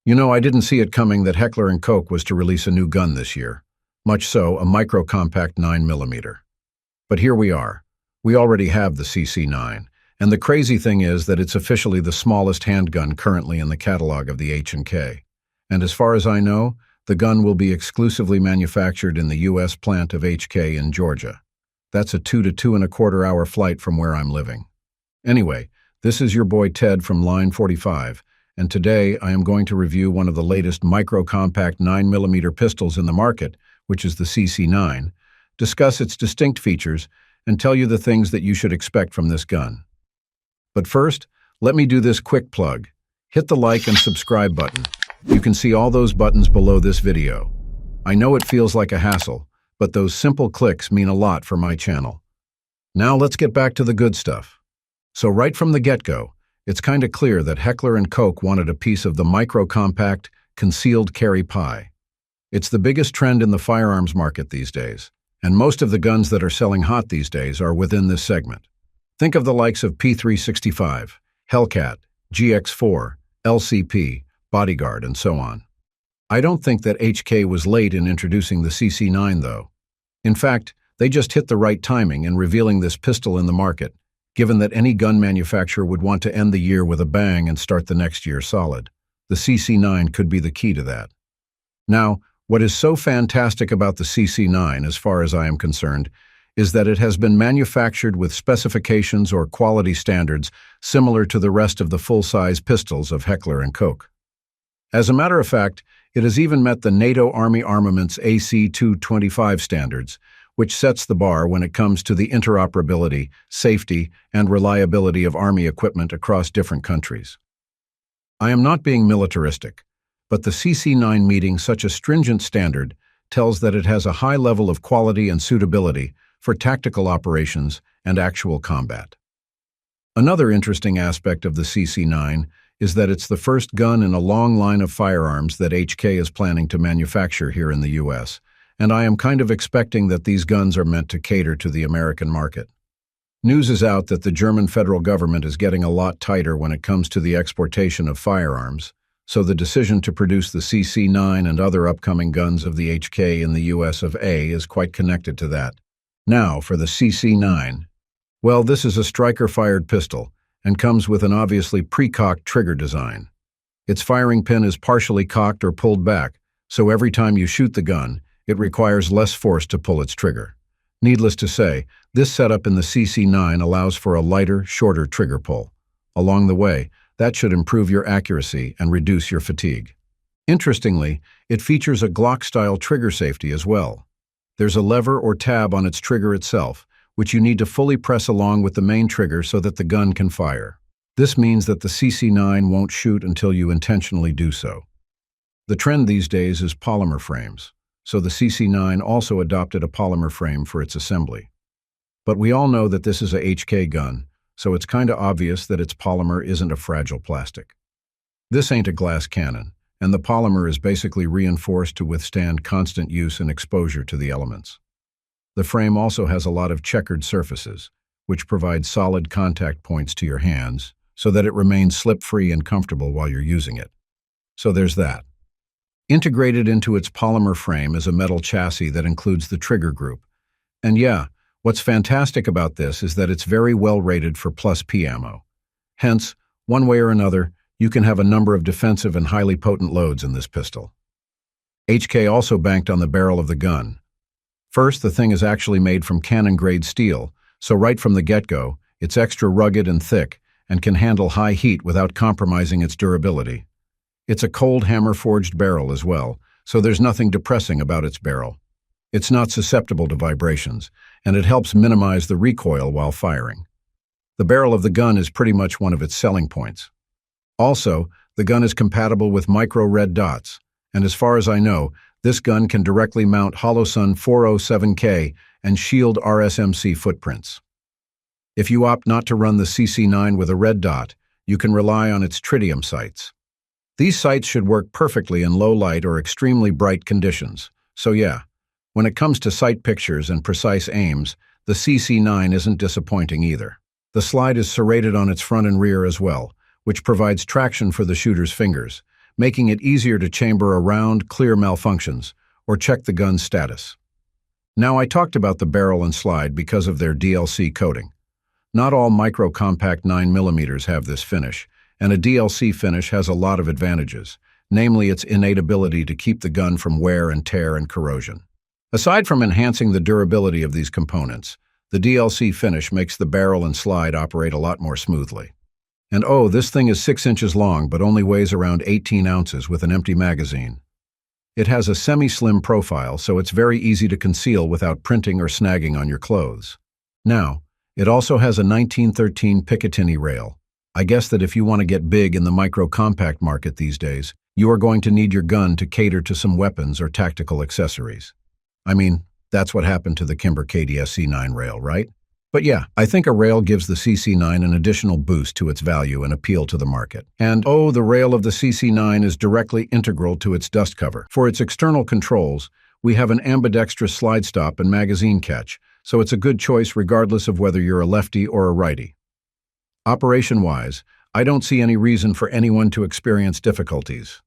You know, I didn't see it coming that Heckler Koch was to release a new gun this year. Much so, a micro-compact 9mm. But here we are. We already have the CC9, and the crazy thing is that it's officially the smallest handgun currently in the catalog of the H&K. And as far as I know, the gun will be exclusively manufactured in the U.S. plant of HK in Georgia. That's a 2 to 2.25 hour flight from where I'm living. Anyway, this is your boy Ted from Line 45, and today I am going to review one of the latest micro-compact 9mm pistols in the market, which is the CC9, discuss its distinct features, and tell you the things that you should expect from this gun. But first, let me do this quick plug. Hit the like and subscribe button. You can see all those buttons below this video. I know it feels like a hassle, but those simple clicks mean a lot for my channel. Now let's get back to the good stuff. So right from the get-go, it's kinda clear that Heckler & Koch wanted a piece of the micro-compact, concealed carry pie. It's the biggest trend in the firearms market these days, and most of the guns that are selling hot these days are within this segment. Think of the likes of P365, Hellcat, GX4, LCP, Bodyguard, and so on. I don't think that HK was late in introducing the CC9 though. In fact, they just hit the right timing in revealing this pistol in the market, given that any gun manufacturer would want to end the year with a bang and start the next year solid. The CC9 could be the key to that. Now, what is so fantastic about the CC9, as far as I am concerned, is that it has been manufactured with specifications or quality standards similar to the rest of the full-size pistols of Heckler & Koch. As a matter of fact, it has even met the NATO Army Armaments AC-225 standards, which sets the bar when it comes to the interoperability, safety, and reliability of Army equipment across different countries. I am not being militaristic, but the CC9 meeting such a stringent standard tells that it has a high level of quality and suitability for tactical operations and actual combat. Another interesting aspect of the CC9 is that it's the first gun in a long line of firearms that HK is planning to manufacture here in the U.S., and I am kind of expecting that these guns are meant to cater to the American market. News is out that the German federal government is getting a lot tighter when it comes to the exportation of firearms, so the decision to produce the CC9 and other upcoming guns of the HK in the US of A is quite connected to that. Now, for the CC9. Well, this is a striker-fired pistol, and comes with an obviously pre-cocked trigger design. Its firing pin is partially cocked or pulled back, so every time you shoot the gun, it requires less force to pull its trigger. Needless to say, this setup in the CC9 allows for a lighter, shorter trigger pull. Along the way, that should improve your accuracy and reduce your fatigue. Interestingly, it features a Glock-style trigger safety as well. There's a lever or tab on its trigger itself, which you need to fully press along with the main trigger so that the gun can fire. This means that the CC9 won't shoot until you intentionally do so. The trend these days is polymer frames, so the CC9 also adopted a polymer frame for its assembly. But we all know that this is a HK gun, so it's kinda obvious that its polymer isn't a fragile plastic. This ain't a glass cannon, and the polymer is basically reinforced to withstand constant use and exposure to the elements. The frame also has a lot of checkered surfaces, which provide solid contact points to your hands so that it remains slip-free and comfortable while you're using it. So there's that. Integrated into its polymer frame is a metal chassis that includes the trigger group. And yeah, what's fantastic about this is that it's very well rated for +P ammo. Hence, one way or another, you can have a number of defensive and highly potent loads in this pistol. HK also banked on the barrel of the gun. First, the thing is actually made from cannon-grade steel, so right from the get-go, it's extra rugged and thick and can handle high heat without compromising its durability. It's a cold hammer-forged barrel as well, so there's nothing depressing about its barrel. It's not susceptible to vibrations, and it helps minimize the recoil while firing. The barrel of the gun is pretty much one of its selling points. Also, the gun is compatible with micro red dots, and as far as I know, this gun can directly mount Holosun 407K and Shield RSMC footprints. If you opt not to run the CC9 with a red dot, you can rely on its tritium sights. These sights should work perfectly in low light or extremely bright conditions. So yeah, when it comes to sight pictures and precise aims, the CC9 isn't disappointing either. The slide is serrated on its front and rear as well, which provides traction for the shooter's fingers, making it easier to chamber around, clear malfunctions, or check the gun's status. Now, I talked about the barrel and slide because of their DLC coating. Not all micro-compact 9mm have this finish, and a DLC finish has a lot of advantages, namely its innate ability to keep the gun from wear and tear and corrosion. Aside from enhancing the durability of these components, the DLC finish makes the barrel and slide operate a lot more smoothly. And oh, this thing is 6 inches long but only weighs around 18 ounces with an empty magazine. It has a semi-slim profile, so it's very easy to conceal without printing or snagging on your clothes. Now, it also has a 1913 Picatinny rail. I guess that if you want to get big in the micro-compact market these days, you are going to need your gun to cater to some weapons or tactical accessories. I mean, that's what happened to the Kimber KDS C9 rail, right? But yeah, I think a rail gives the CC9 an additional boost to its value and appeal to the market. And oh, the rail of the CC9 is directly integral to its dust cover. For its external controls, we have an ambidextrous slide stop and magazine catch, so it's a good choice regardless of whether you're a lefty or a righty. Operation-wise, I don't see any reason for anyone to experience difficulties,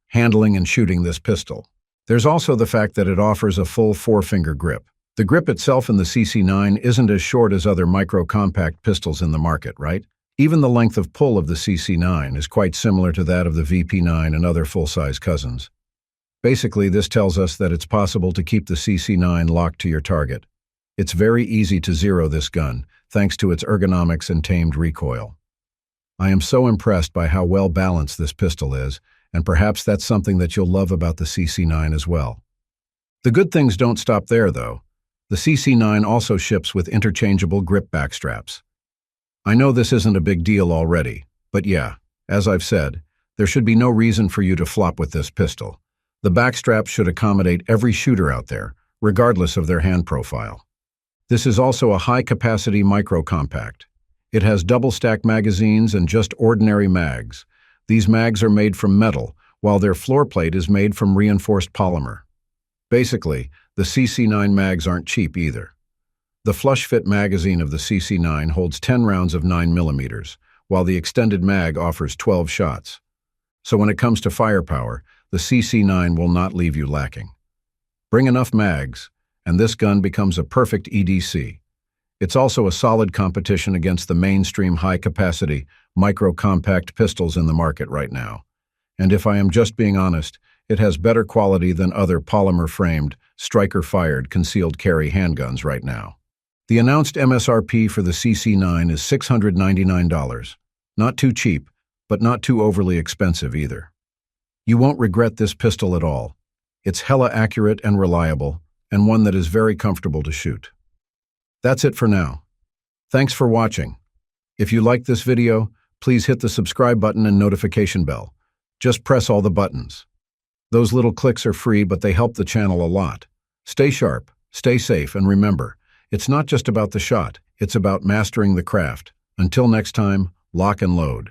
handling and shooting this pistol. There's also the fact that it offers a full 4-finger grip. The grip itself in the CC9 isn't as short as other micro-compact pistols in the market, right? Even the length of pull of the CC9 is quite similar to that of the VP9 and other full-size cousins. Basically, this tells us that it's possible to keep the CC9 locked to your target. It's very easy to zero this gun, thanks to its ergonomics and tamed recoil. I am so impressed by how well balanced this pistol is, and perhaps that's something that you'll love about the CC9 as well. The good things don't stop there, though. The CC9 also ships with interchangeable grip backstraps. I know this isn't a big deal already, but yeah, as I've said, there should be no reason for you to flop with this pistol. The backstraps should accommodate every shooter out there, regardless of their hand profile. This is also a high-capacity micro-compact. It has double-stack magazines and just ordinary mags. These mags are made from metal, while their floor plate is made from reinforced polymer. Basically, the CC9 mags aren't cheap either. The flush-fit magazine of the CC9 holds 10 rounds of 9mm, while the extended mag offers 12 shots. So when it comes to firepower, the CC9 will not leave you lacking. Bring enough mags, and this gun becomes a perfect EDC. It's also a solid competition against the mainstream high-capacity, micro-compact pistols in the market right now. And if I am just being honest, it has better quality than other polymer-framed, striker-fired concealed carry handguns right now. The announced MSRP for the CC9 is $699. Not too cheap, but not too overly expensive either. You won't regret this pistol at all. It's hella accurate and reliable, and one that is very comfortable to shoot. That's it for now. Thanks for watching. If you liked this video, please hit the subscribe button and notification bell. Just press all the buttons. Those little clicks are free, but they help the channel a lot. Stay sharp, stay safe, and remember, it's not just about the shot, it's about mastering the craft. Until next time, lock and load.